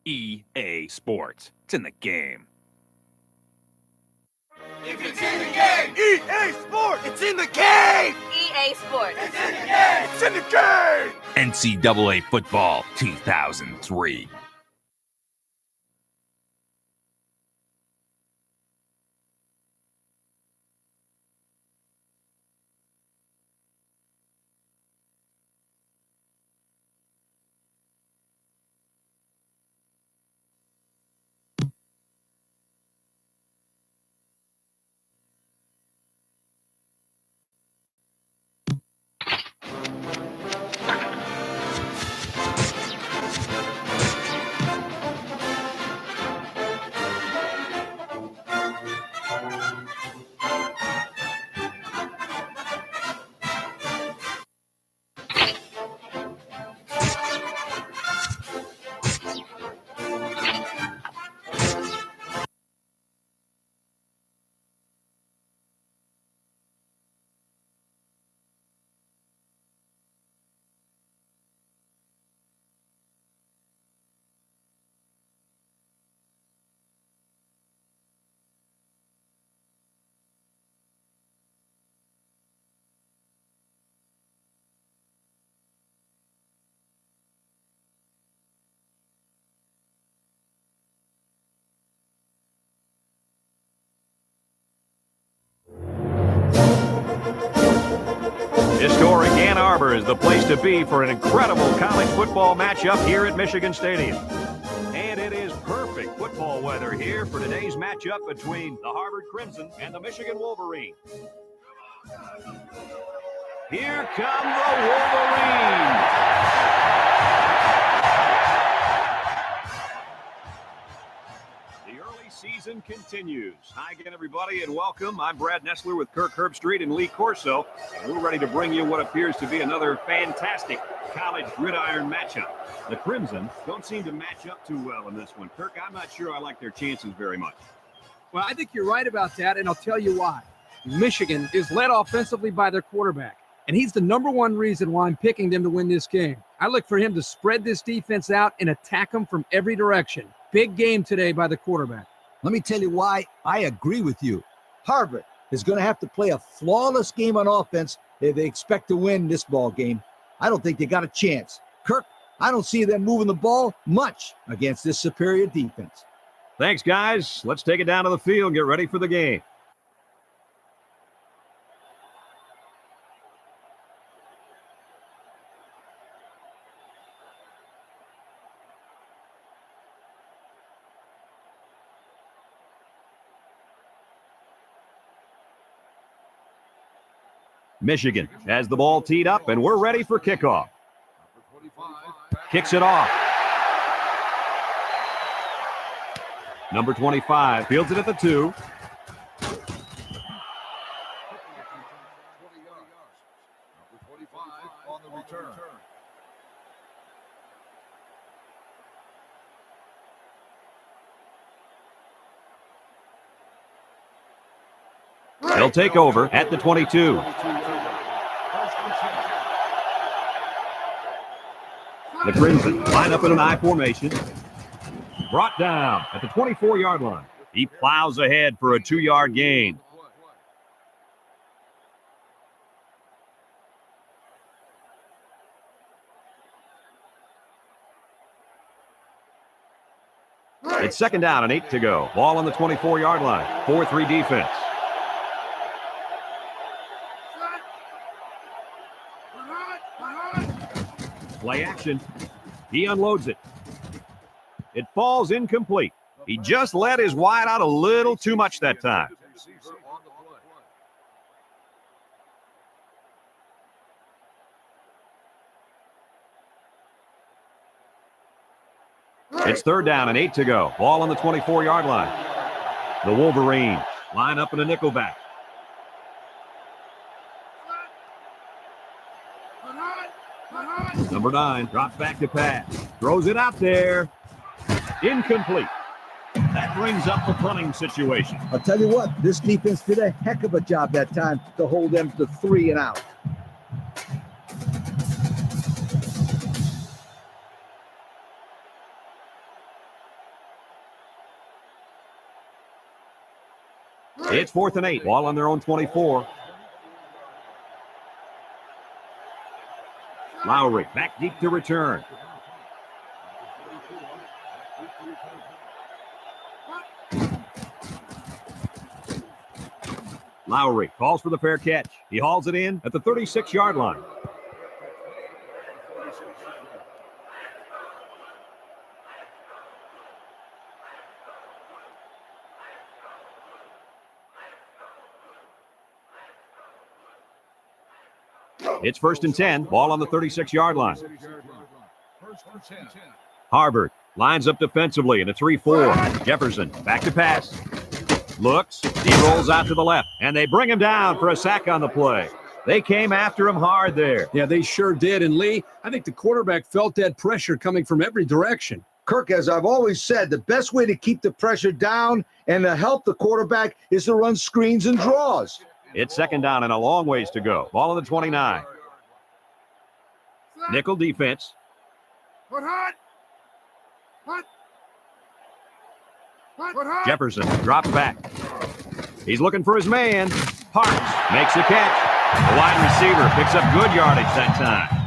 EA Sports. It's in the game. If it's in the game, EA Sports. It's in the game. EA Sports. It's in the game. It's in the game. NCAA Football 2003. Historic Ann Arbor is the place to be for an incredible college football matchup here at Michigan Stadium. And it is perfect football weather here for today's matchup between the Harvard Crimson and the Michigan Wolverines. Here come the Wolverines! The early season continues. Hi again, everybody, and welcome. I'm Brad Nessler with Kirk Herbstreit and Lee Corso, and we're ready to bring you what appears to be another fantastic college gridiron matchup. The Crimson don't seem to match up too well in this one. Kirk, I'm not sure I like their chances very much. Well, I think you're right about that, and I'll tell you why. Michigan is led offensively by their quarterback, and he's the number one reason why I'm picking them to win this game. I look for him to spread this defense out and attack them from every direction. Big game today by the quarterback. Let me tell you why I agree with you. Harvard is going to have to play a flawless game on offense if they expect to win this ball game. I don't think they got a chance. Kirk, I don't see them moving the ball much against this superior defense. Thanks, guys. Let's take it down to the field and get ready for the game. Michigan has the ball teed up, and we're ready for kickoff. Kicks it off. Number 25 fields it at the 2. They'll take over at the 22. The Crimson line up in an I formation. Brought down at the 24-yard line. He plows ahead for a 2-yard gain. It's second down and 8 to go. Ball on the 24-yard line. 4-3 defense. Play action. He unloads it. It falls incomplete. He just let his wide out a little too much that time. It's third down and 8 to go. Ball on the 24-yard line. The Wolverines line up in a nickelback. Number 9 drops back to pass. Throws it out there. Incomplete. That brings up the punting situation. I'll tell you what, this defense did a heck of a job that time to hold them to 3 and out. It's 4th and 8. Ball on their own 24. Lowry back deep to return. Lowry calls for the fair catch. He hauls it in at the 36-yard line. It's 1st and 10. Ball on the 36-yard line. Harvard lines up defensively in a 3-4. Jefferson back to pass. Looks. He rolls out to the left. And they bring him down for a sack on the play. They came after him hard there. Yeah, they sure did. And Lee, I think the quarterback felt that pressure coming from every direction. Kirk, as I've always said, the best way to keep the pressure down and to help the quarterback is to run screens and draws. It's 2nd down and a long ways to go. Ball on the 29. Nickel defense. Jefferson drops back. He's looking for his man. Parks makes the catch. The wide receiver picks up good yardage that time.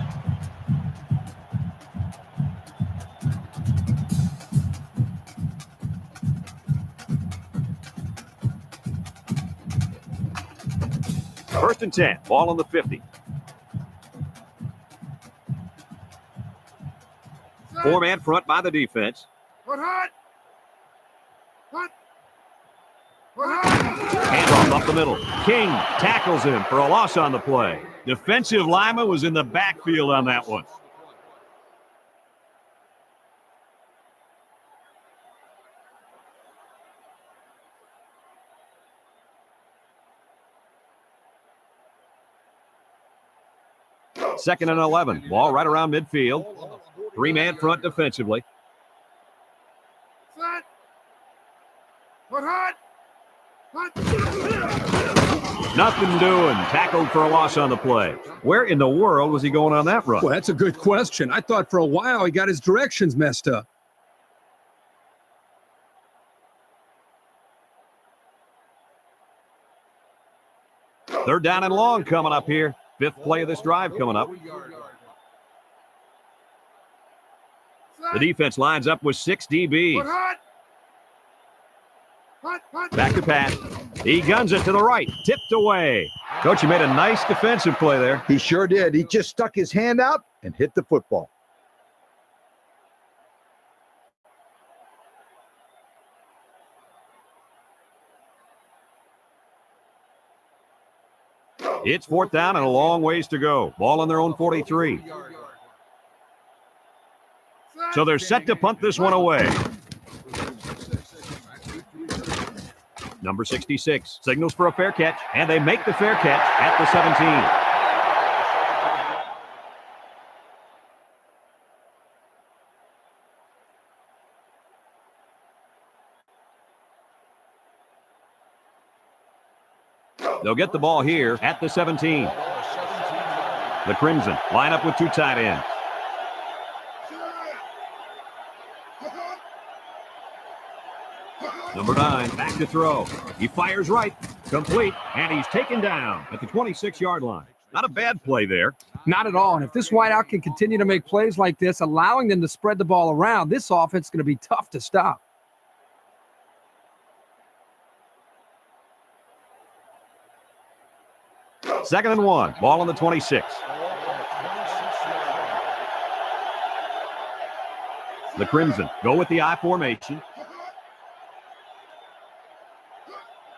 First and 10. Ball on the 50. 4-man front by the defense. Handoff up the middle. King tackles him for a loss on the play. Defensive lineman was in the backfield on that one. Second and 11. Ball right around midfield. 3-man front defensively. Nothing doing. Tackled for a loss on the play. Where in the world was he going on that run? Well, that's a good question. I thought for a while he got his directions messed up. Third down and long coming up here. 5th play of this drive coming up. The defense lines up with 6 DBs. Back to pass. He guns it to the right. Tipped away. Coach, you made a nice defensive play there. He sure did. He just stuck his hand out and hit the football. It's 4th down and a long ways to go. Ball on their own 43. So they're set to punt this one away. Number 66 signals for a fair catch, and they make the fair catch at the 17. They'll get the ball here at the 17. The Crimson line up with 2 tight ends. Number 9, back to throw. He fires right, complete, and he's taken down at the 26-yard line. Not a bad play there. Not at all. And if this wideout can continue to make plays like this, allowing them to spread the ball around, this offense is going to be tough to stop. Second and 1. Ball on the 26. The Crimson go with the I formation.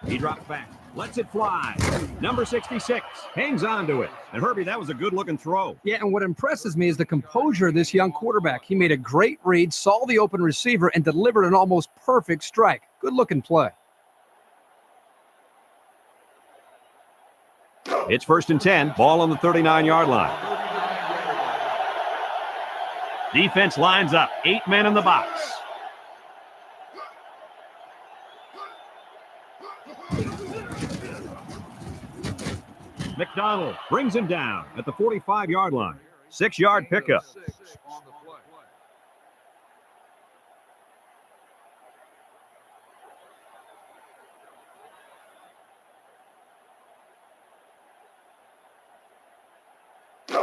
He drops back, lets it fly. Number 66 hangs on to it. And Herbie, that was a good-looking throw. Yeah, and what impresses me is the composure of this young quarterback. He made a great read, saw the open receiver, and delivered an almost perfect strike. Good-looking play. It's 1st and 10. Ball on the 39-yard line. Defense lines up. 8 men in the box. McDonald brings him down at the 45-yard line. 6-yard pickup.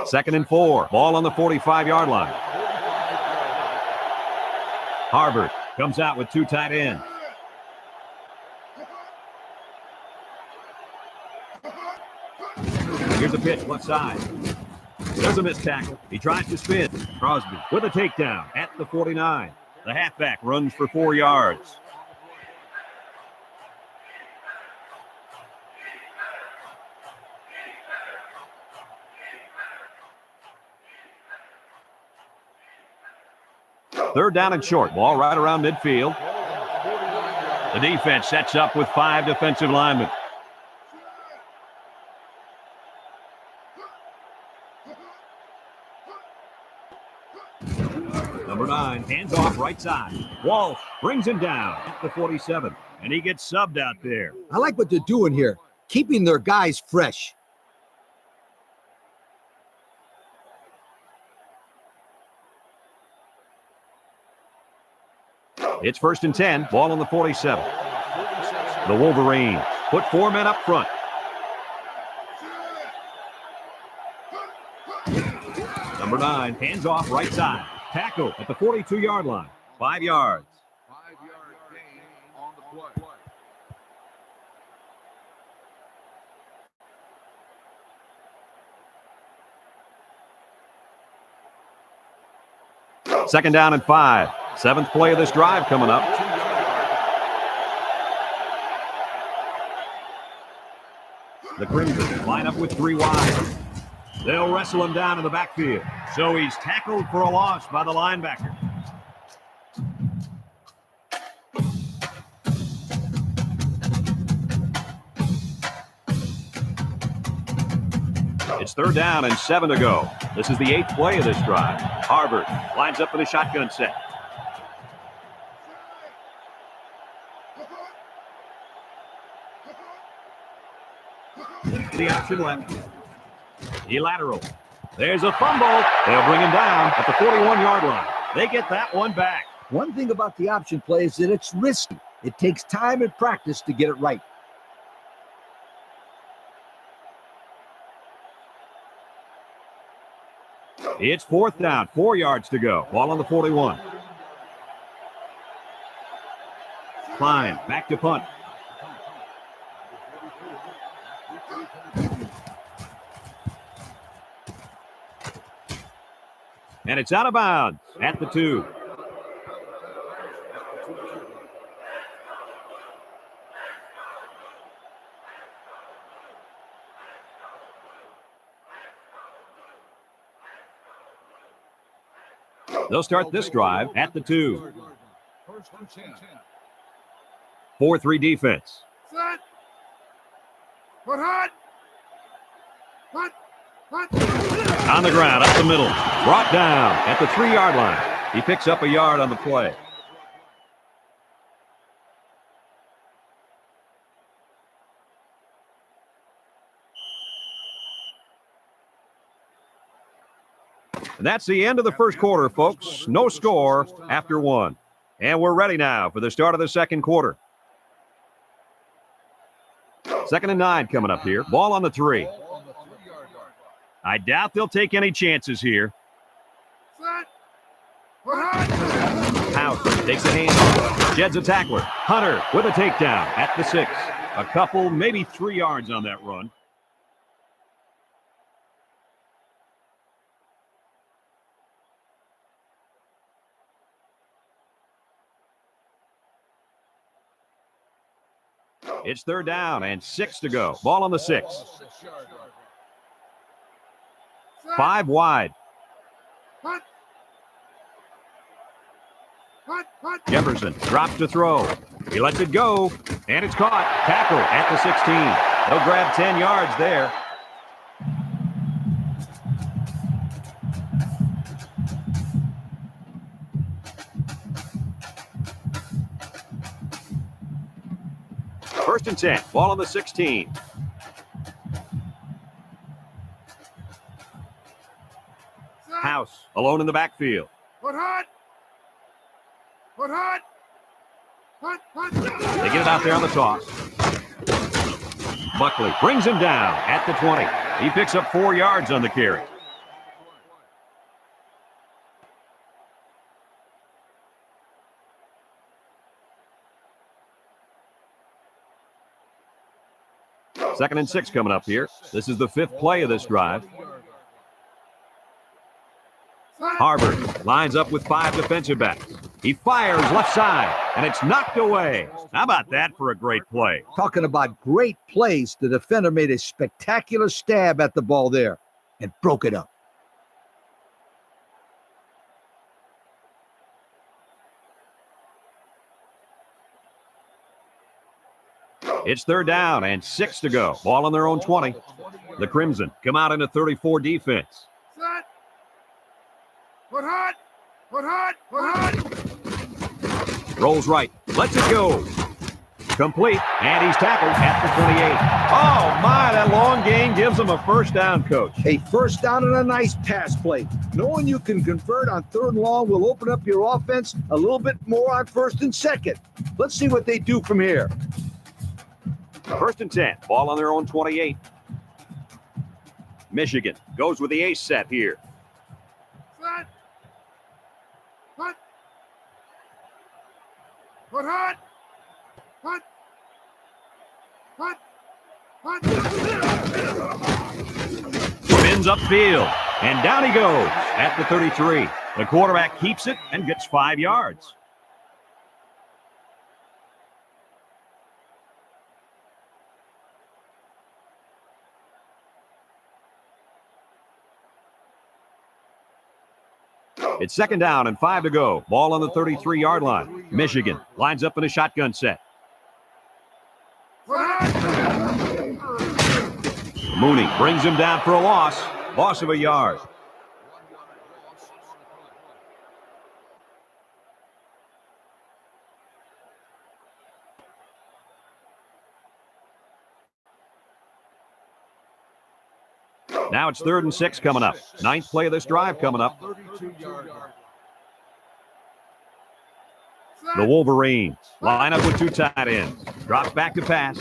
Second and 4. Ball on the 45-yard line. Harvard comes out with 2 tight ends. Here's a pitch left side. There's a missed tackle. He tries to spin. Crosby with a takedown at the 49. The halfback runs for 4 yards. Third down and short. Ball right around midfield. The defense sets up with 5 defensive linemen. Number 9, hands off right side. Walsh brings him down at the 47, and he gets subbed out there. I like what they're doing here, keeping their guys fresh. It's first and 10, ball on the 47. The Wolverines put 4 men up front. Number 9, hands off right side. Tackle at the 42-yard line. 5 yards. 5-yard gain on the play. Second down and 5. 7th play of this drive coming up. The Crimson line up with 3 wide. They'll wrestle him down in the backfield. So he's tackled for a loss by the linebacker. It's third down and 7 to go. This is the 8th play of this drive. Harvard lines up for the shotgun set. The option left. He lateral. There's a fumble. They'll bring him down at the 41-yard line. They get that one back. One thing about the option play is that it's risky. It takes time and practice to get it right. It's 4th down, 4 yards to go. Ball on the 41. Klein back to punt. And it's out of bounds at the 2. They'll start this drive at the 2. 4-3 defense. Set. Put hot. Hot. On the ground, up the middle. Brought down at the 3-yard line. He picks up a yard on the play. And that's the end of the first quarter, folks. No score after 1. And we're ready now for the start of the second quarter. 2nd and 9 coming up here. Ball on the 3. I doubt they'll take any chances here. Set. Put hot. House takes a handoff. Sheds a tackler. Hunter with a takedown at the 6. A couple, maybe 3 yards on that run. It's third down and 6 to go. Ball on the 6. 5 wide. Hot. Hot. Hot. Jefferson drops to throw. He lets it go, and it's caught. Tackle at the 16. They'll grab 10 yards there. First and 10. Ball on the 16. House alone in the backfield. Put hot. Put hot. Hot. They get it out there on the toss. Buckley brings him down at the 20. He picks up 4 yards on the carry. Second and 6 coming up here. This is the 5th play of this drive. Harvard lines up with 5 defensive backs. He fires left side, and it's knocked away. How about that for a great play? Talking about great plays, the defender made a spectacular stab at the ball there and broke it up. It's 3rd down and 6 to go. Ball on their own 20. The Crimson come out in a 34 defense. Set. Put hot. Put hot. Put hot. Rolls right. Lets it go. Complete. And he's tackled at the 28. Oh, my, that long gain gives him a first down, Coach. A first down and a nice pass play. Knowing you can convert on 3rd and long will open up your offense a little bit more on 1st and 2nd. Let's see what they do from here. First and 10. Ball on their own 28. Michigan goes with the ace set here. Set. Put. Put hot. Put. Put. Put. Spins upfield. And down he goes at the 33. The quarterback keeps it and gets 5 yards. It's 2nd down and 5 to go. Ball on the 33-yard line. Michigan lines up in a shotgun set. Mooney brings him down for a loss. Loss of a yard. Now it's 3rd and 6 coming up. 9th play of this drive coming up. The Wolverines line up with 2 tight ends. Drops back to pass.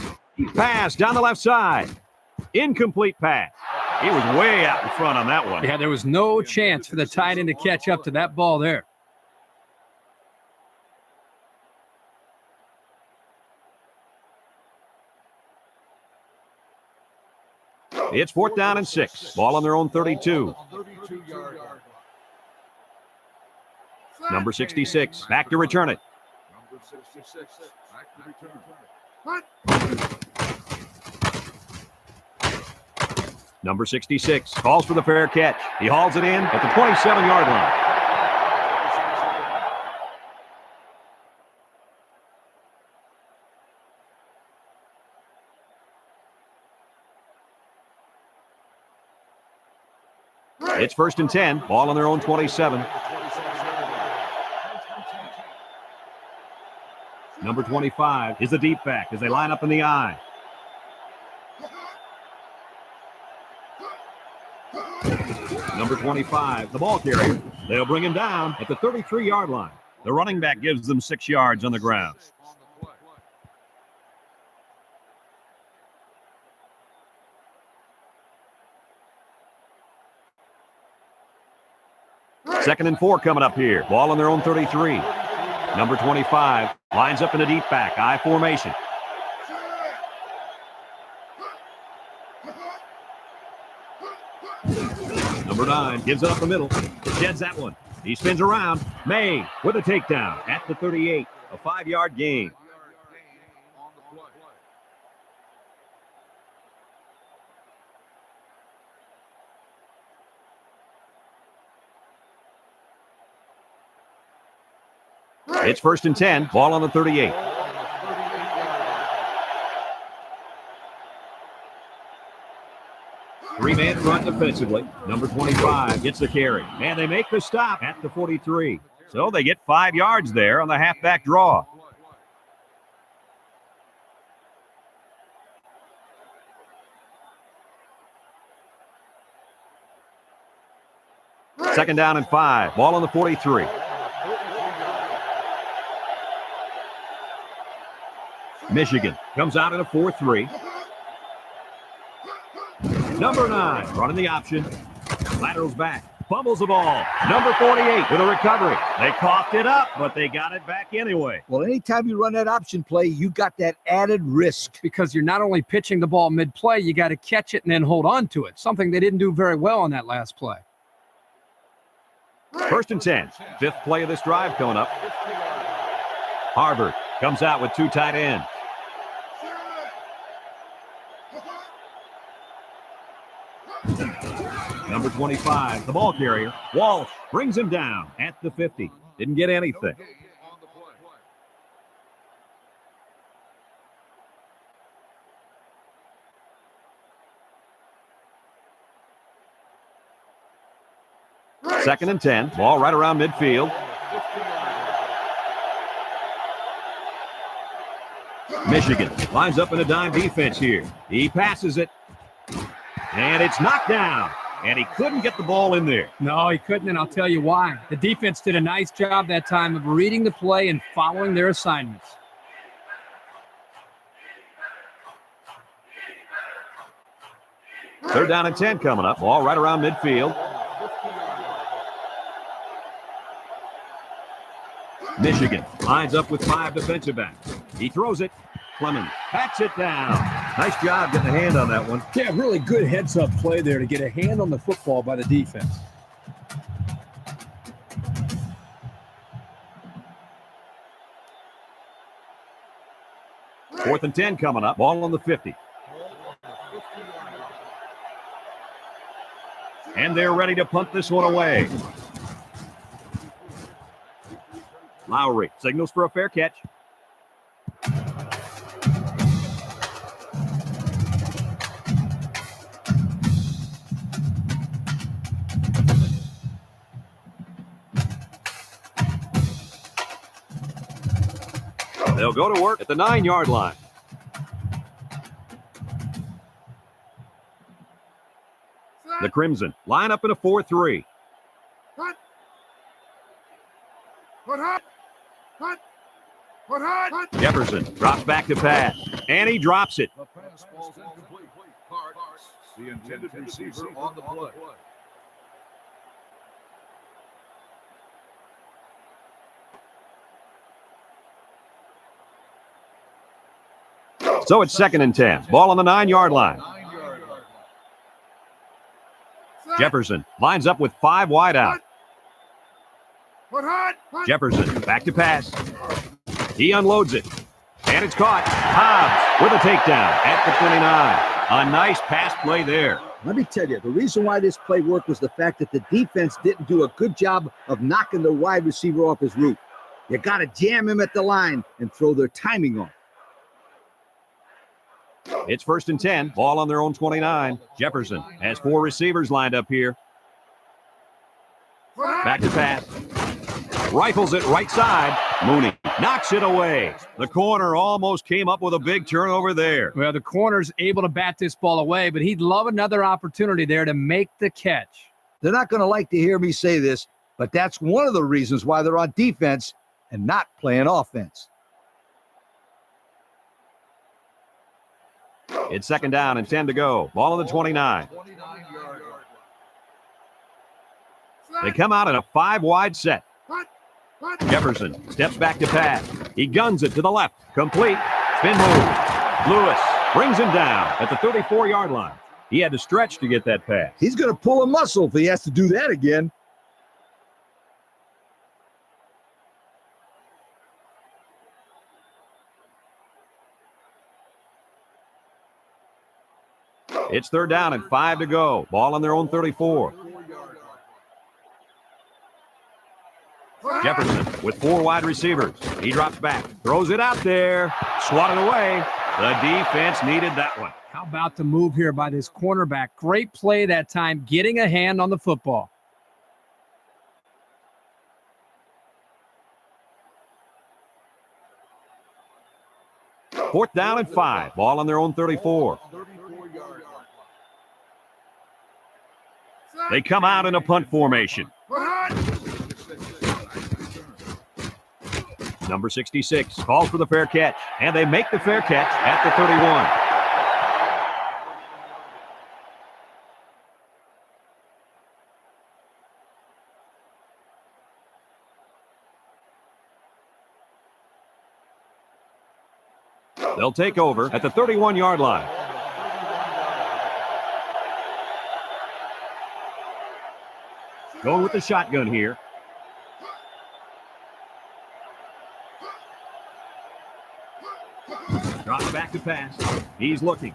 Pass down the left side. Incomplete pass. He was way out in front on that one. Yeah, there was no chance for the tight end to catch up to that ball there. It's 4th down and 6. Ball on their own 32. Number 66 back to return it. Number 66 calls for the fair catch. He hauls it in at the 27-yard line. It's 1st and 10. Ball on their own 27. Number 25 is the deep back as they line up in the I. Number 25, the ball carrier. They'll bring him down at the 33-yard line. The running back gives them 6 yards on the ground. Second and 4 coming up here. Ball on their own 33. Number 25 lines up in the deep back, I formation. Number 9 gives it up the middle. Sheds that one. He spins around. May with a takedown at the 38. A 5-yard gain. It's 1st and 10. Ball on the 38. Three-man front defensively. Number 25 gets the carry. And they make the stop at the 43. So they get 5 yards there on the halfback draw. Second down and 5. Ball on the 43. Michigan comes out in a 4-3. Number 9 running the option. Laterals back. Fumbles the ball. Number 48 with a recovery. They coughed it up, but they got it back anyway. Well, anytime you run that option play, you got that added risk. Because you're not only pitching the ball mid-play, you got to catch it and then hold on to it, something they didn't do very well on that last play. First and 10. Fifth play of this drive coming up. Harvard comes out with 2 tight ends. Number 25, the ball carrier. Walsh brings him down at the 50. Didn't get anything. Second and 10. Ball right around midfield. Michigan lines up in a dime defense here. He passes it. And it's knocked down. And he couldn't get the ball in there. No, he couldn't, and I'll tell you why. The defense did a nice job that time of reading the play and following their assignments. Third down and 10 coming up. Ball right around midfield. Michigan lines up with 5 defensive backs. He throws it. Clemens backs it down. Nice job getting a hand on that one. Yeah, really good heads-up play there to get a hand on the football by the defense. Fourth and 10 coming up. Ball on the 50. And they're ready to punt this one away. Lowry signals for a fair catch. They'll go to work at the 9-yard line. The Crimson line up in a 4-3. Hut. Hut. Hut. Hut. Hut. Jefferson drops back to pass, and he drops it. The pass ball's incomplete. Parks, the intended receiver on the play. So it's second and 10. Ball on the 9-yard line. Jefferson lines up with 5 wide out. Jefferson back to pass. He unloads it. And it's caught. Hobbs with a takedown at the 29. A nice pass play there. Let me tell you, the reason why this play worked was the fact that the defense didn't do a good job of knocking the wide receiver off his route. You got to jam him at the line and throw their timing on. It's first and 10. Ball on their own 29. Jefferson has 4 receivers lined up here. Back to pass. Rifles it right side. Mooney knocks it away. The corner almost came up with a big turnover there. Well, the corner's able to bat this ball away, but he'd love another opportunity there to make the catch. They're not going to like to hear me say this, but that's one of the reasons why they're on defense and not playing offense. It's second down and 10 to go. Ball on the 29. They come out in a 5-wide set. Jefferson steps back to pass. He guns it to the left. Complete. Spin move. Lewis brings him down at the 34-yard line. He had to stretch to get that pass. He's going to pull a muscle if he has to do that again. It's third down and 5 to go. Ball on their own 34. Jefferson with 4 wide receivers. He drops back, throws it out there, swatted away. The defense needed that one. How about the move here by this cornerback? Great play that time, getting a hand on the football. Fourth down and 5. Ball on their own 34. They come out in a punt formation. We're hot. Number 66 calls for the fair catch, and they make the fair catch at the 31. They'll take over at the 31-yard line. Going with the shotgun here. Drops back to pass. He's looking.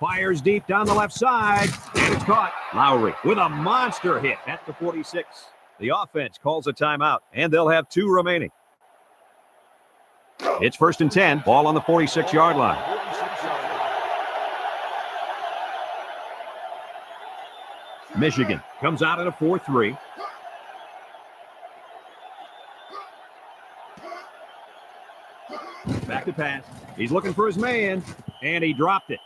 Fires deep down the left side, and it's caught. Lowry with a monster hit at the 46. The offense calls a timeout, and they'll have 2 remaining. It's 1st and 10, ball on the 46-yard line. Michigan comes out at a 4-3. Back to pass. He's looking for his man, and he dropped it.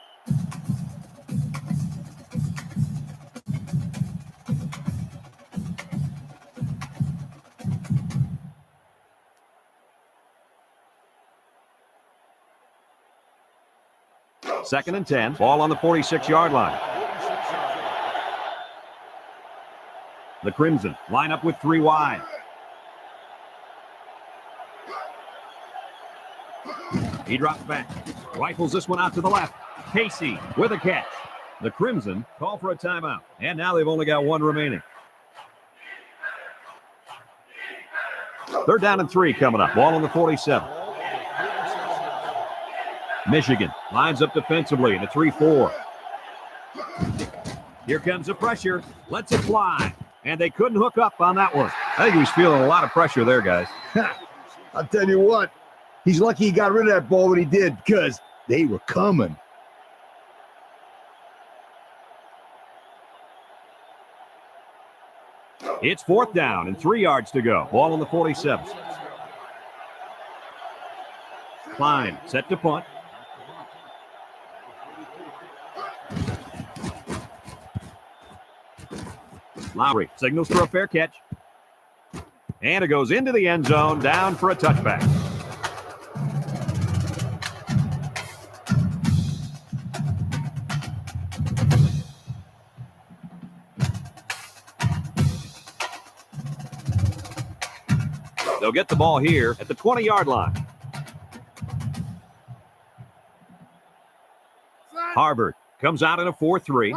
Second and 10, ball on the 46-yard line. The Crimson line up with 3 wide. He drops back, rifles this one out to the left. Casey with a catch. The Crimson call for a timeout, and now they've only got 1 remaining. 3rd down and 3 coming up, ball on the 47. Michigan lines up defensively in a 3-4. Here comes the pressure. Lets it fly. And they couldn't hook up on that one. I think he was feeling a lot of pressure there, guys. I'll tell you what, he's lucky he got rid of that ball when he did, because they were coming. It's 4th down and 3 yards to go. Ball on the 47. Klein set to punt. Lowry signals for a fair catch. And it goes into the end zone, down for a touchback. They'll get the ball here at the 20-yard line. Harvard comes out in a 4-3.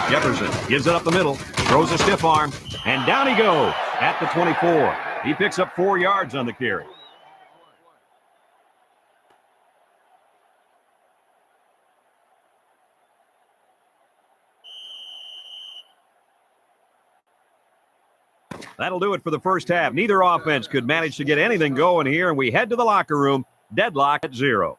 Jefferson gives it up the middle, throws a stiff arm, and down he goes at the 24. He picks up 4 yards on the carry. That'll do it for the first half. Neither offense could manage to get anything going here, and we head to the locker room, deadlock at 0.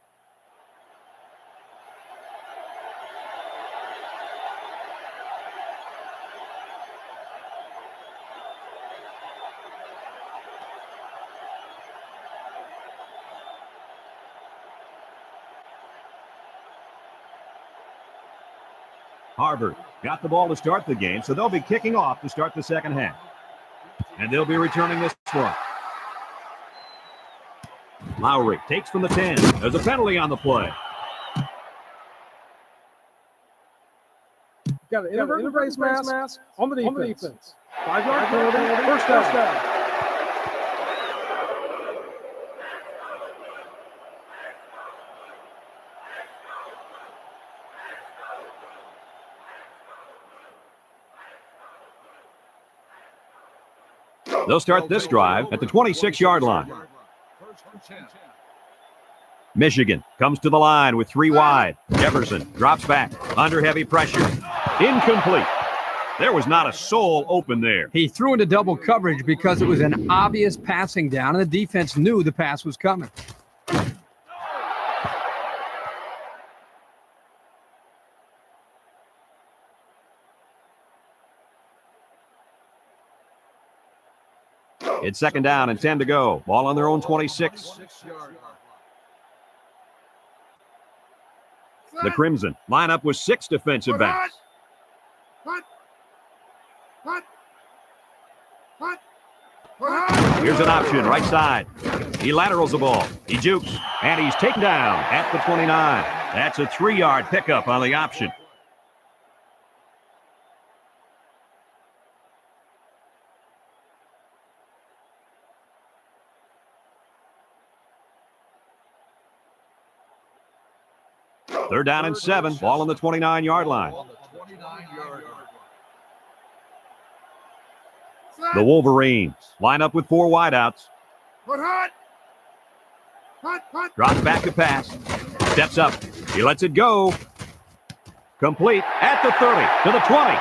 Harvard got the ball to start the game, so they'll be kicking off to start the second half. And they'll be returning this one. Lowry takes from the 10. There's a penalty on the play. Got an inadvertent face mask on the defense. 5-yard penalty, first down. They'll start this drive at the 26-yard line. Michigan comes to the line with 3 wide. Jefferson drops back under heavy pressure. Incomplete. There was not a soul open there. He threw into double coverage because it was an obvious passing down, and the defense knew the pass was coming. It's 2nd down and 10 to go. Ball on their own 26. The Crimson line up with 6 defensive backs. Here's an option, right side. He laterals the ball. He jukes, and he's taken down at the 29. That's a 3-yard pickup on the option. They're down and 7, ball on the 29-yard line. The Wolverines line up with 4 wideouts. Drops back to pass. Steps up. He lets it go. Complete at the 30, to the 20,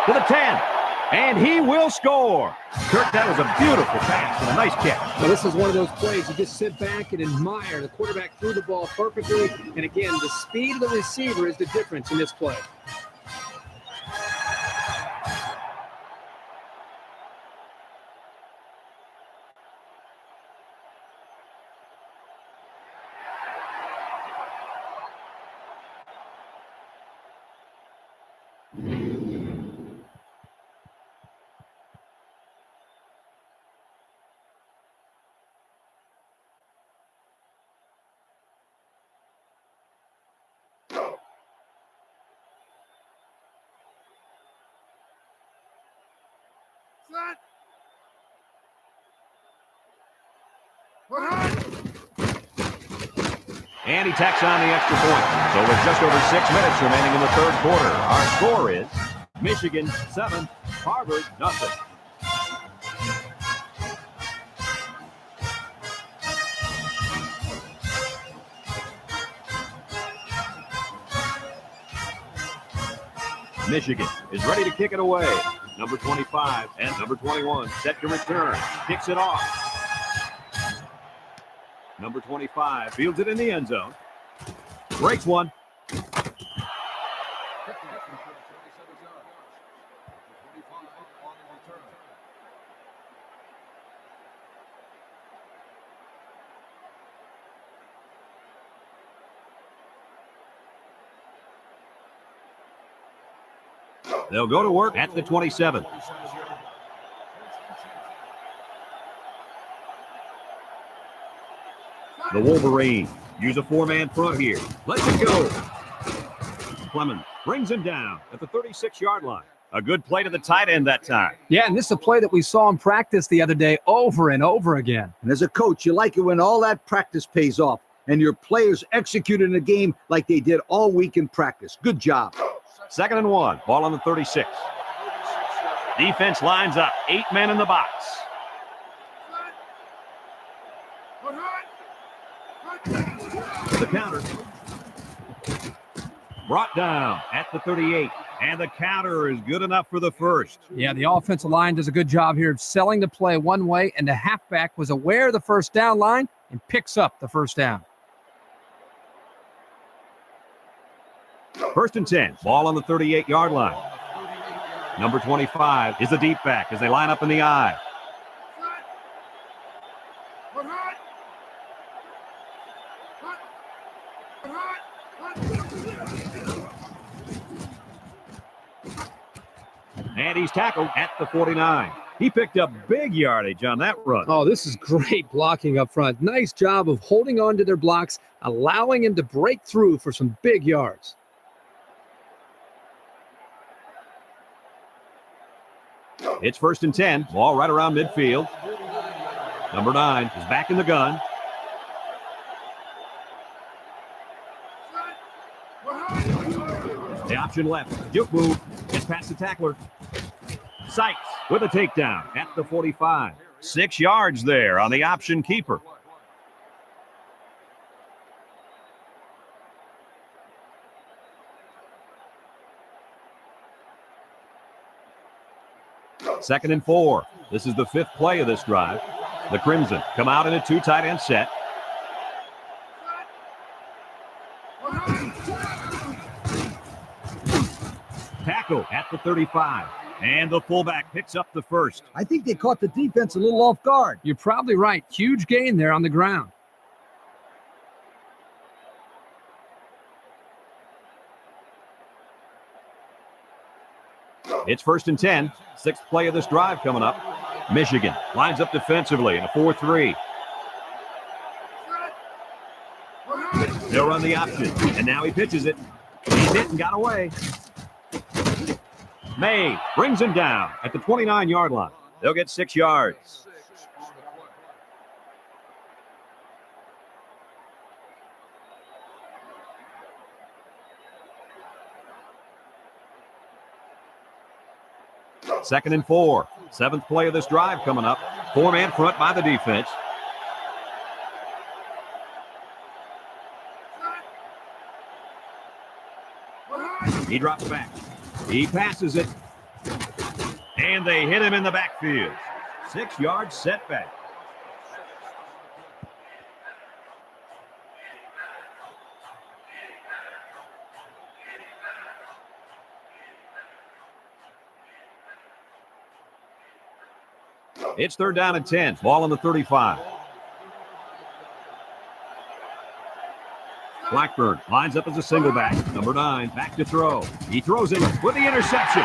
to the 10. And he will score. Kirk, that was a beautiful pass and a nice catch. Well, this is one of those plays you just sit back and admire. The quarterback threw the ball perfectly. And again, the speed of the receiver is the difference in this play. And he tacks on the extra point. So with just over 6 minutes remaining in the third quarter, our score is Michigan 7, Harvard nothing. Michigan is ready to kick it away. Number 25 and number 21 set to return. Kicks it off. Number 25 fields it in the end zone. Breaks one. They'll go to work at the 27. The Wolverines use a 4-man front here. Let's it go. Clemens brings him down at the 36-yard line. A good play to the tight end that time. Yeah, and this is a play that we saw in practice the other day over and over again. And as a coach, you like it when all that practice pays off and your players execute in the game like they did all week in practice. Good job. 2nd and 1, ball on the 36. Defense lines up, 8 men in the box. The counter. Brought down at the 38. And the counter is good enough for the first. Yeah, the offensive line does a good job here of selling the play one way, and the halfback was aware of the first down line and picks up the first down. 1st and 10, ball on the 38-yard line. Number 25 is the deep back as they line up in the I. And he's tackled at the 49. He picked up big yardage on that run. Oh, this is great blocking up front. Nice job of holding on to their blocks, allowing him to break through for some big yards. It's 1st and 10, ball right around midfield. Number 9 is back in the gun. The option left, juke move, gets past the tackler. Sykes with a takedown at the 45. 6 yards there on the option keeper. Second and 4. This is the 5th play of this drive. The Crimson come out in a 2 tight end set. Tackle at the 35. And the fullback picks up the first. I think they caught the defense a little off guard. You're probably right. Huge gain there on the ground. It's 1st and 10. 6th play of this drive coming up. Michigan lines up defensively in a 4-3. They'll run the option, and now he pitches it. He's hit and got away. May brings him down at the 29-yard line. They'll get 6 yards. Second and 4. 7th play of this drive coming up. 4-man front by the defense. He drops back. He passes it. And they hit him in the backfield. 6-yard setback. It's 3rd down and 10. Ball on the 35. Blackburn lines up as a single back. Number 9, back to throw. He throws it with the interception.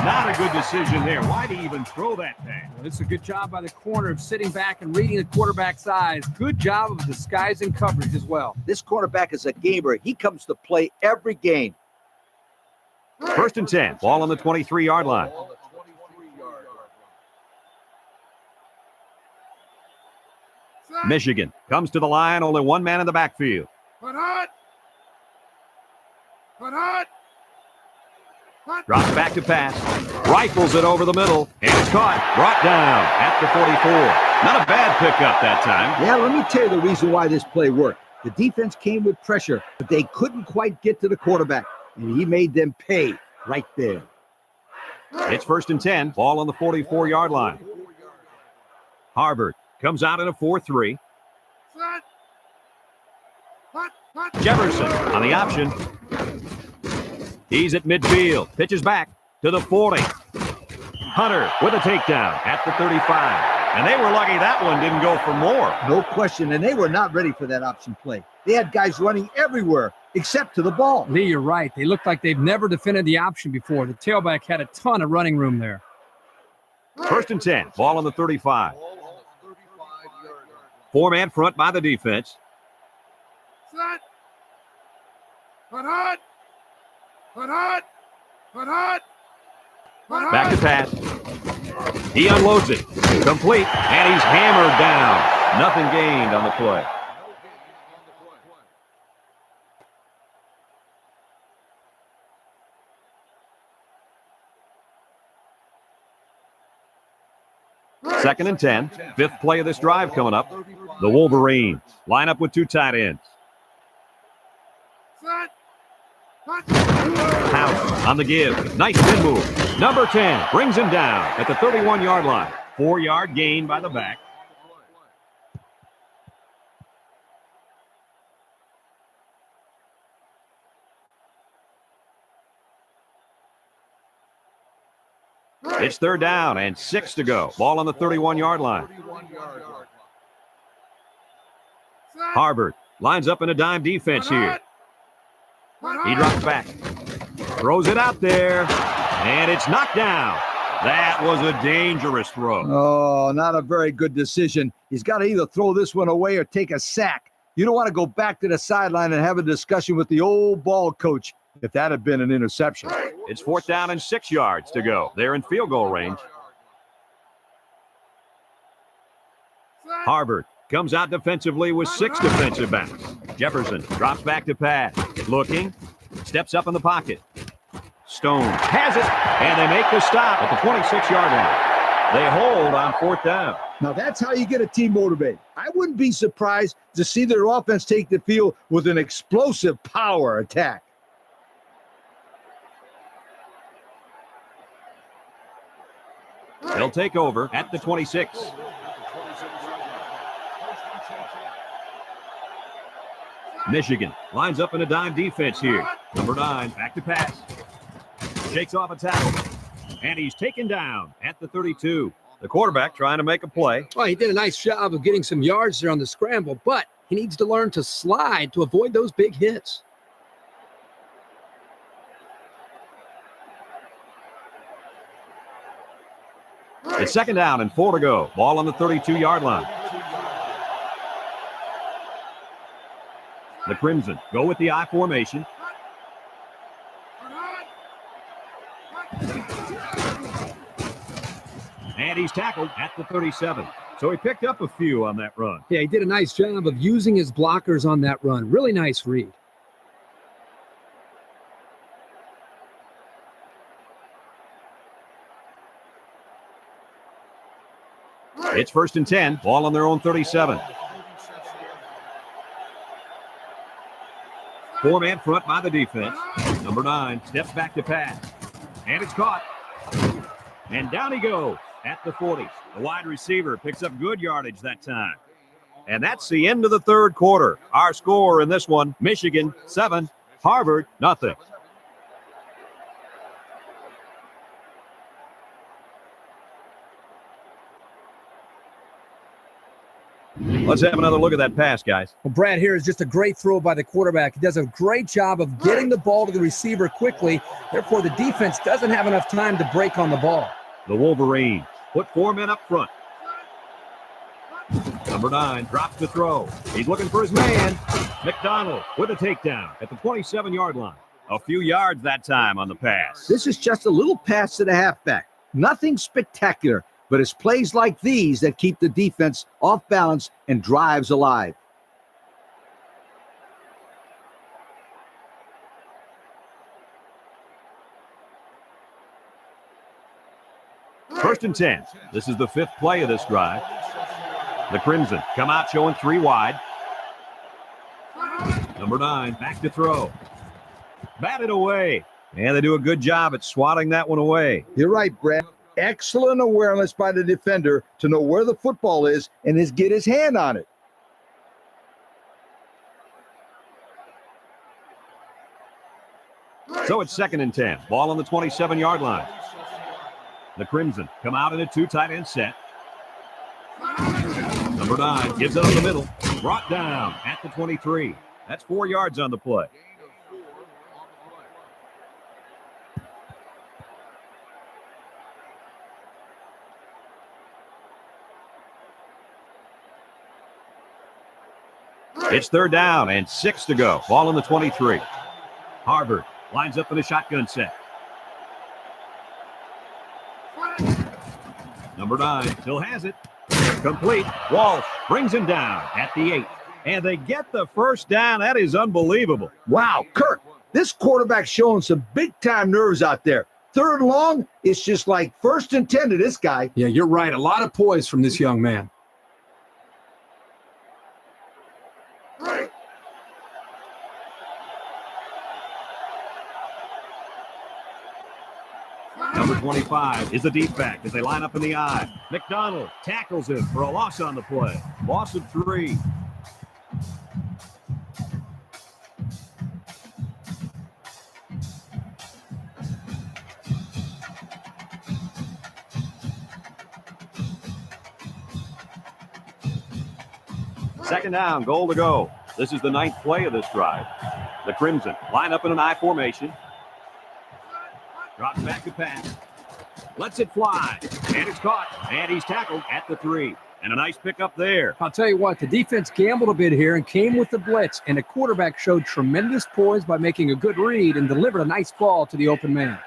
Not a good decision there. Why'd he even throw that pass? Well, it's a good job by the corner of sitting back and reading the quarterback's eyes. Good job of disguising coverage as well. This quarterback is a gamer. He comes to play every game. 1st and 10. Ball on the 23-yard line. Michigan comes to the line. Only one man in the backfield. Drops back to pass. Rifles it over the middle. And it's caught. Brought down at the 44. Not a bad pickup that time. Yeah, let me tell you the reason why this play worked. The defense came with pressure, but they couldn't quite get to the quarterback. And he made them pay right there. It's 1st and 10. Ball on the 44-yard line. Harvard comes out in a 4-3. Jefferson on the option. He's at midfield. Pitches back to the 40. Hunter with a takedown at the 35. And they were lucky that one didn't go for more. No question, and they were not ready for that option play. They had guys running everywhere except to the ball. Lee, you're right. They look like they've never defended the option before. The tailback had a ton of running room there. 1st and 10. Ball on the 35. 4-man front by the defense. Back to pass. He unloads it. Complete. And he's hammered down. Nothing gained on the play. Second and 10. 5th play of this drive coming up. The Wolverines line up with 2 tight ends. House on the give. Nice spin move. Number 10 brings him down at the 31-yard line. 4-yard gain by the back. It's 3rd down and 6 to go. Ball on the 31-yard line. Harvard lines up in a dime defense here. He drops back. Throws it out there. And it's knocked down. That was a dangerous throw. Oh, not a very good decision. He's got to either throw this one away or take a sack. You don't want to go back to the sideline and have a discussion with the old ball coach if that had been an interception. It's 4th down and 6 yards to go. They're in field goal range. Harvard comes out defensively with 6 defensive backs. Jefferson drops back to pass. Looking. Steps up in the pocket. Stone has it. And they make the stop at the 26-yard line. They hold on 4th down. Now that's how you get a team motivated. I wouldn't be surprised to see their offense take the field with an explosive power attack. They'll take over at the 26. Michigan lines up in a dime defense here. Number 9, back to pass. Shakes off a tackle. And he's taken down at the 32. The quarterback trying to make a play. Well, he did a nice job of getting some yards there on the scramble, but he needs to learn to slide to avoid those big hits. It's second down and 4 to go. Ball on the 32-yard line. The Crimson go with the I formation. And he's tackled at the 37. So he picked up a few on that run. Yeah, he did a nice job of using his blockers on that run. Really nice read. It's first and 10. Ball on their own 37. Four-man front by the defense. Number 9 steps back to pass. And it's caught. And down he goes at the 40. The wide receiver picks up good yardage that time. And that's the end of the third quarter. Our score in this one, Michigan 7, Harvard nothing. Let's have another look at that pass, guys. Well, Brad, here is just a great throw by the quarterback. He does a great job of getting the ball to the receiver quickly. Therefore, the defense doesn't have enough time to break on the ball. The Wolverines put 4 men up front. Number 9 drops the throw. He's looking for his man. McDonald with a takedown at the 27-yard line. A few yards that time on the pass. This is just a little pass to the halfback. Nothing spectacular, but it's plays like these that keep the defense off balance and drives alive. First and 10. This is the 5th play of this drive. The Crimson come out showing 3 wide. Number 9 back to throw. Batted away. And they do a good job at swatting that one away. You're right, Brad. Excellent awareness by the defender to know where the football is and get his hand on it. So it's second and 10. Ball on the 27-yard line. The Crimson come out in a 2 tight end set. Number 9 gives it up the middle. Brought down at the 23. That's 4 yards on the play. It's third down and 6 to go. Ball on the 23. Harvard lines up in a shotgun set. Number 9 still has it. Complete. Walsh brings him down at the 8. And they get the first down. That is unbelievable. Wow, Kirk, this quarterback's showing some big-time nerves out there. Third and long, it's just like first and 10 to this guy. Yeah, you're right. A lot of poise from this young man. Number 25 is the deep back as they line up in the I. McDonald tackles him for a loss on the play. Loss of 3. Second down, goal to go. This is the 9th play of this drive. The Crimson line up in an I formation. Drops back to pass. Lets it fly. And it's caught. And he's tackled at the 3. And a nice pickup there. I'll tell you what, the defense gambled a bit here and came with the blitz, and the quarterback showed tremendous poise by making a good read and delivered a nice ball to the open man.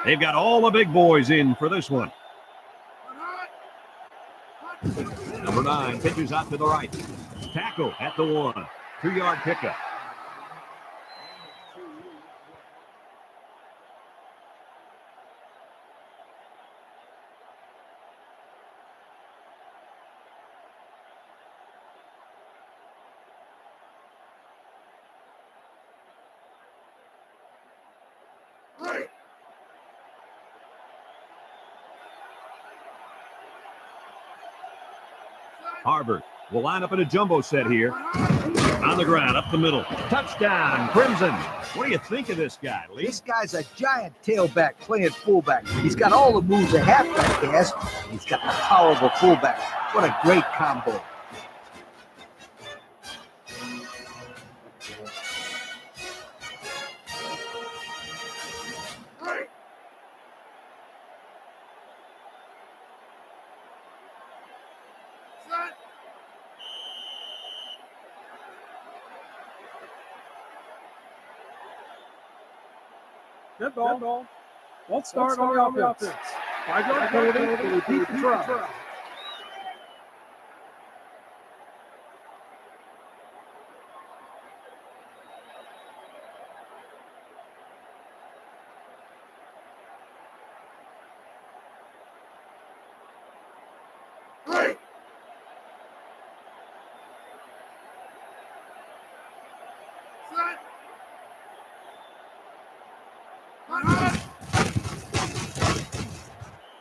They've got all the big boys in for this one. Number 9 pitches out to the right. Tackle at the 1. 2-yard pickup. Harvard will line up in a jumbo set here. On the ground, up the middle. Touchdown, Crimson. What do you think of this guy, Lee? This guy's a giant tailback playing fullback. He's got all the moves a halfback has. He's got the power of a fullback. What a great combo. Good ball. Let's start on the offense. 5-yard penalty to repeat the try.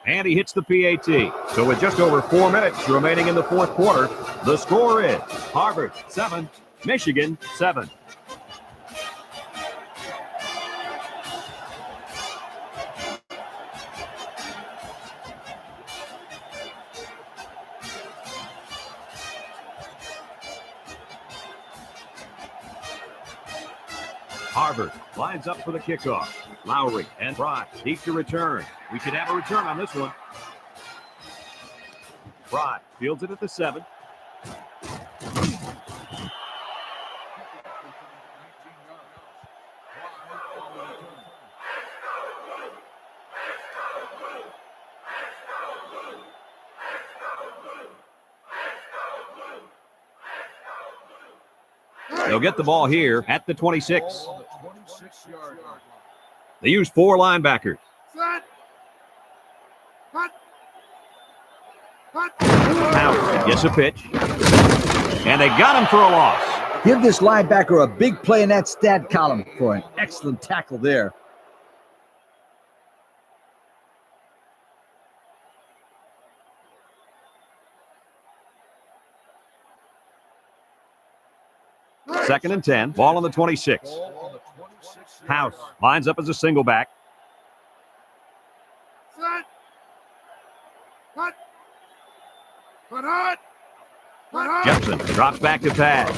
And he hits the PAT. So with just over 4 minutes remaining in the fourth quarter, the score is Harvard 7, Michigan 7. Harvard lines up for the kickoff. Lowry and Fry deep to return. We could have a return on this one. Fry fields it at the 7. They'll get the ball here at the 26. They use 4 linebackers. Now gets a pitch. And they got him for a loss. Give this linebacker a big play in that stat column for an excellent tackle there. Second and 10. Ball on the 26. House lines up as a single back. Jefferson drops back to pass.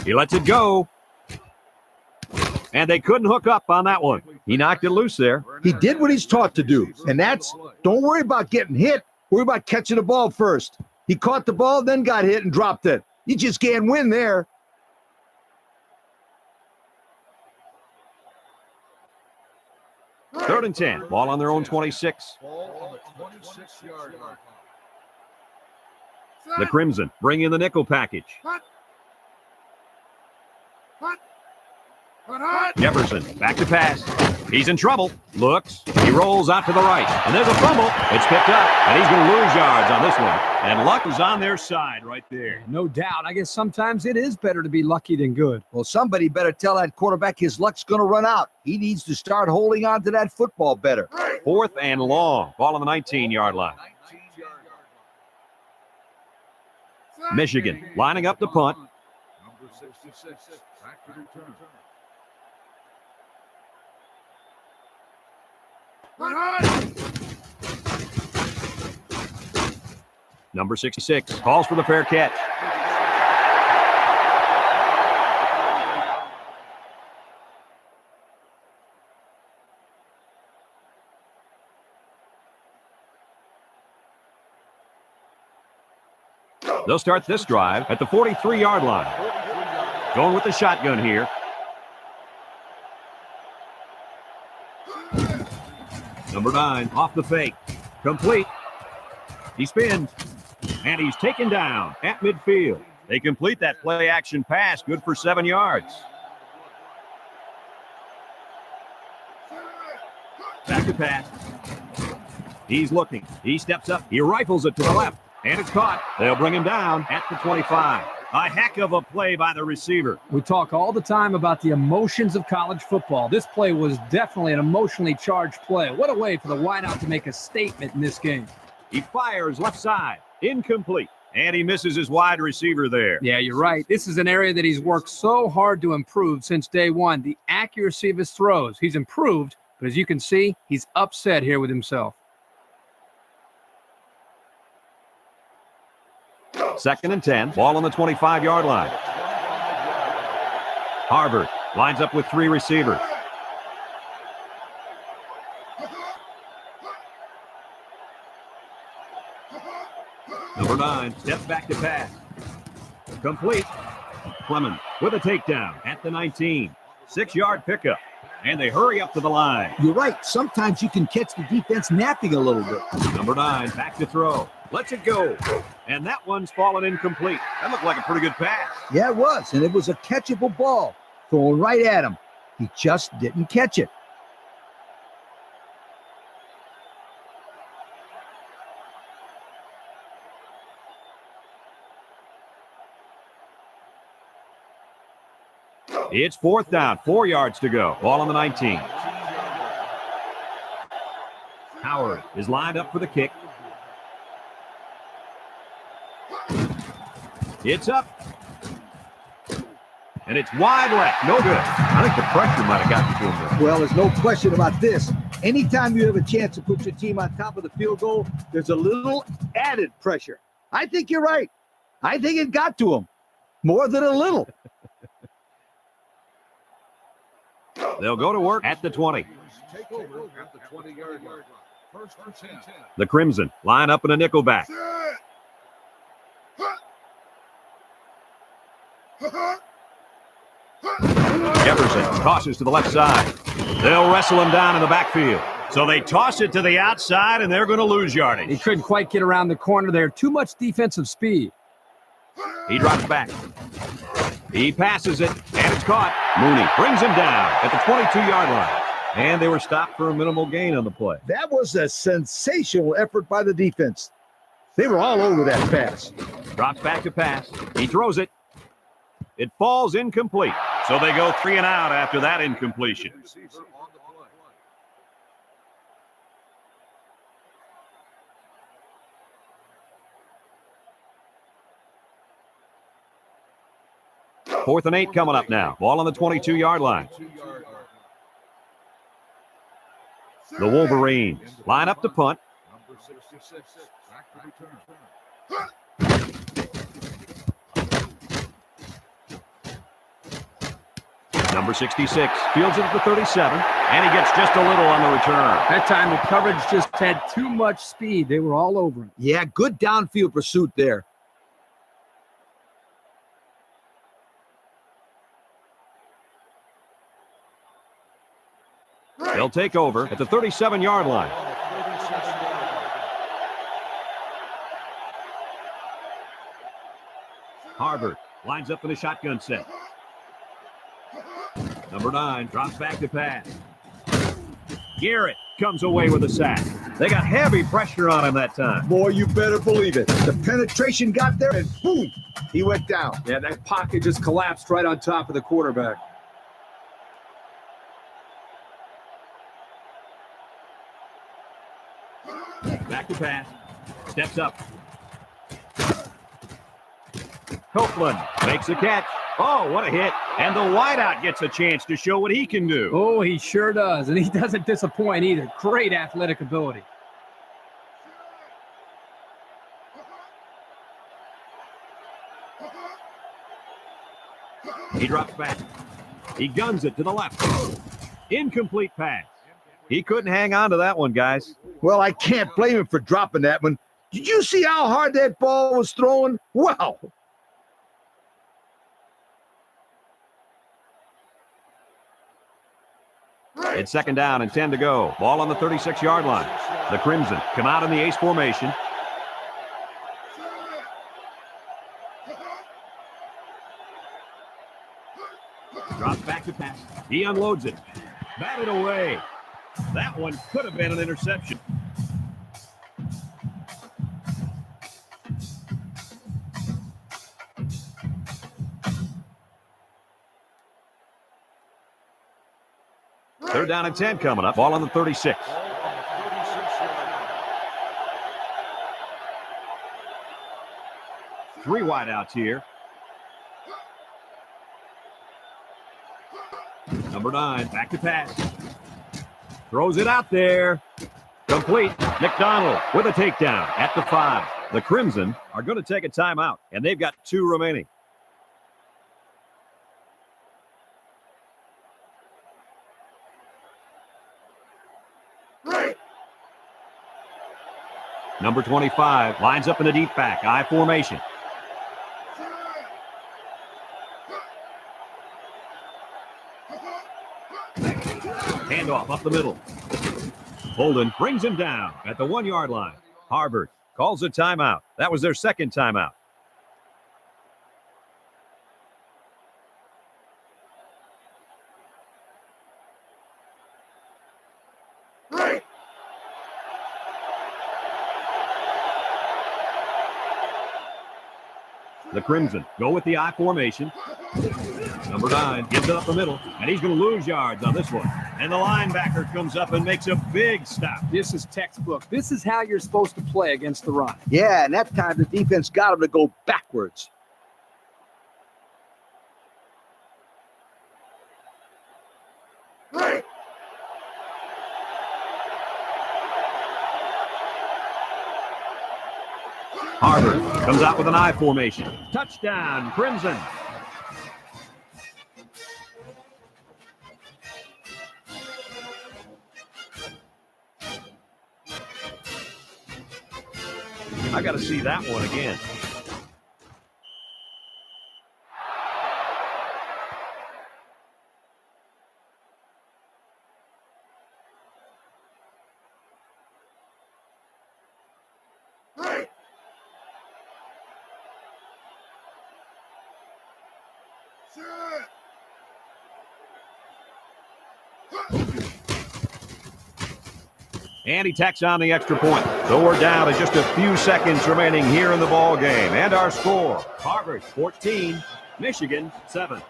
He lets it go. And they couldn't hook up on that one. He knocked it loose there. He did what he's taught to do, and that's don't worry about getting hit. Worry about catching the ball first. He caught the ball, then got hit and dropped it. You just can't win there. Third and 10. Ball on their own 26. The Crimson bring in the nickel package. Jefferson back to pass. He's in trouble. Looks. He rolls out to the right. And there's a fumble. It's picked up. And he's going to lose yards on this one. And luck is on their side right there. No doubt. I guess sometimes it is better to be lucky than good. Well, somebody better tell that quarterback his luck's going to run out. He needs to start holding on to that football better. Fourth and long. Ball on the 19-yard line. Michigan lining up to punt. Number 66, back to return. Number 66 calls for the fair catch. They'll start this drive at the 43-yard line. Going with the shotgun here. Number 9 off the fake. Complete. He spins. And he's taken down at midfield. They complete that play-action pass. Good for 7 yards. Back to pass. He's looking. He steps up. He rifles it to the left. And it's caught. They'll bring him down at the 25. A heck of a play by the receiver. We talk all the time about the emotions of college football. This play was definitely an emotionally charged play. What a way for the wideout to make a statement in this game. He fires left side. Incomplete. And he misses his wide receiver there. Yeah, you're right. This is an area that he's worked so hard to improve since day one. The accuracy of his throws. He's improved, but as you can see, he's upset here with himself. Second and 10. Ball on the 25-yard line. Harvard lines up with 3 receivers. Number 9 steps back to pass. Complete. Clemens with a takedown at the 19. 6-yard pickup. And they hurry up to the line. You're right. Sometimes you can catch the defense napping a little bit. Number 9, back to throw. Lets it go. And that one's fallen incomplete. That looked like a pretty good pass. Yeah, it was. And it was a catchable ball thrown right at him. He just didn't catch it. It's 4th down, 4 yards to go. Ball on the 19. Howard is lined up for the kick. It's up. And it's wide left. No good. I think the pressure might have gotten to him there. Well, there's no question about this. Anytime you have a chance to put your team on top of the field goal, there's a little added pressure. I think you're right. I think it got to him. More than a little. They'll go to work at the 20. Take over at the 20-yard line. First and 10. The Crimson line up in a nickel back. Jefferson tosses to the left side. They'll wrestle him down in the backfield. So they toss it to the outside, and they're going to lose yardage. He couldn't quite get around the corner there. Too much defensive speed. He drops back. He passes it, and it's caught. Mooney brings him down at the 22-yard line. And they were stopped for a minimal gain on the play. That was a sensational effort by the defense. They were all over that pass. Drops back to pass. He throws it. It falls incomplete. So they go 3 and out after that incompletion. Fourth and 8 coming up now. Ball on the 22-yard line. The Wolverines line up to punt. Number 66, back to return. Number 66 fields it at the 37, and he gets just a little on the return. That time the coverage just had too much speed. They were all over him. Yeah, good downfield pursuit there. They'll take over at the 37-yard line. Harvard lines up in a shotgun set. Number 9 drops back to pass. Garrett comes away with a sack. They got heavy pressure on him that time. Boy, you better believe it. The penetration got there, and boom, he went down. Yeah, that pocket just collapsed right on top of the quarterback. Back to pass. Steps up. Copeland makes a catch. Oh, what a hit. And the wideout gets a chance to show what he can do. Oh, he sure does. And he doesn't disappoint either. Great athletic ability. He drops back. He guns it to the left. Incomplete pass. He couldn't hang on to that one, guys. Well, I can't blame him for dropping that one. Did you see how hard that ball was thrown? Wow. It's 2nd down and 10 to go. Ball on the 36-yard line. The Crimson come out in the ace formation. Drops back to pass. He unloads it. Batted away. That one could have been an interception. Third down and 10 coming up. Ball on the 36. Three wideouts here. Number 9, back to pass. Throws it out there. Complete. McDonald with a takedown at the 5. The Crimson are going to take a timeout, and they've got 2 remaining. Number 25 lines up in a deep back, I formation. Handoff up the middle. Holden brings him down at the 1-yard line. Harvard calls a timeout. That was their second timeout. Right. The Crimson go with the I formation. Number 9 gives it up the middle, and he's going to lose yards on this one. And the linebacker comes up and makes a big stop. This is textbook. This is how you're supposed to play against the run. Yeah, and that time the defense got him to go backwards. Right. Harvard comes out with an I formation. Touchdown, Crimson. I got to see that one again. Right. Set. And he tacks on the extra point. So we're down to just a few seconds remaining here in the ball game. And our score, Harvard 14, Michigan 7.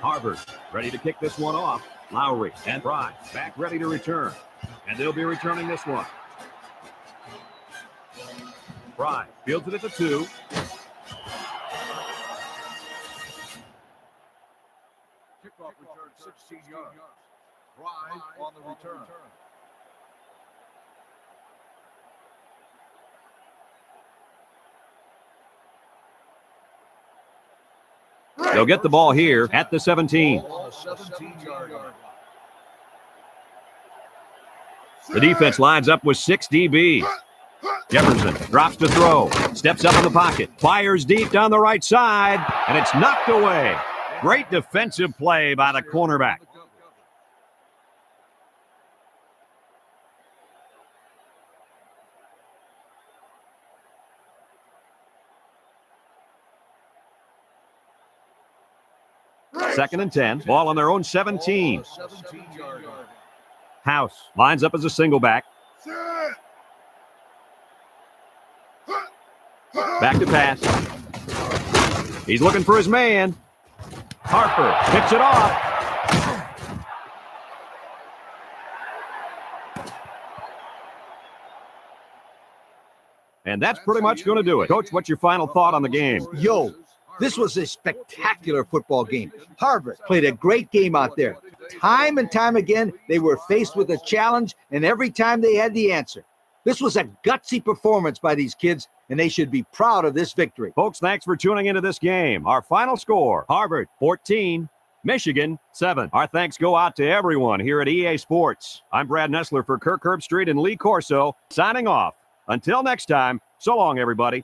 Harvard ready to kick this one off. Lowry and Fry back ready to return. And they'll be returning this one. Fry fields it at the 2. Kickoff return 16 yards. Drive on the return. They'll get the ball here at the 17. On the 17-yard line. The defense lines up with 6 DBs. Jefferson drops to throw, steps up in the pocket, fires deep down the right side, and it's knocked away. Great defensive play by the cornerback. Second and 10, ball on their own 17. 17-yard line. House lines up as a single back. Set. Back to pass. He's looking for his man. Harper picks it off. And that's pretty much going to do it. Coach, what's your final thought on the game? Yo, this was a spectacular football game. Harvard played a great game out there. Time and time again, they were faced with a challenge, and every time they had the answer. This was a gutsy performance by these kids, and they should be proud of this victory. Folks, thanks for tuning into this game. Our final score, Harvard 14, Michigan 7. Our thanks go out to everyone here at EA Sports. I'm Brad Nessler for Kirk Herbstreit and Lee Corso, signing off. Until next time, so long, everybody.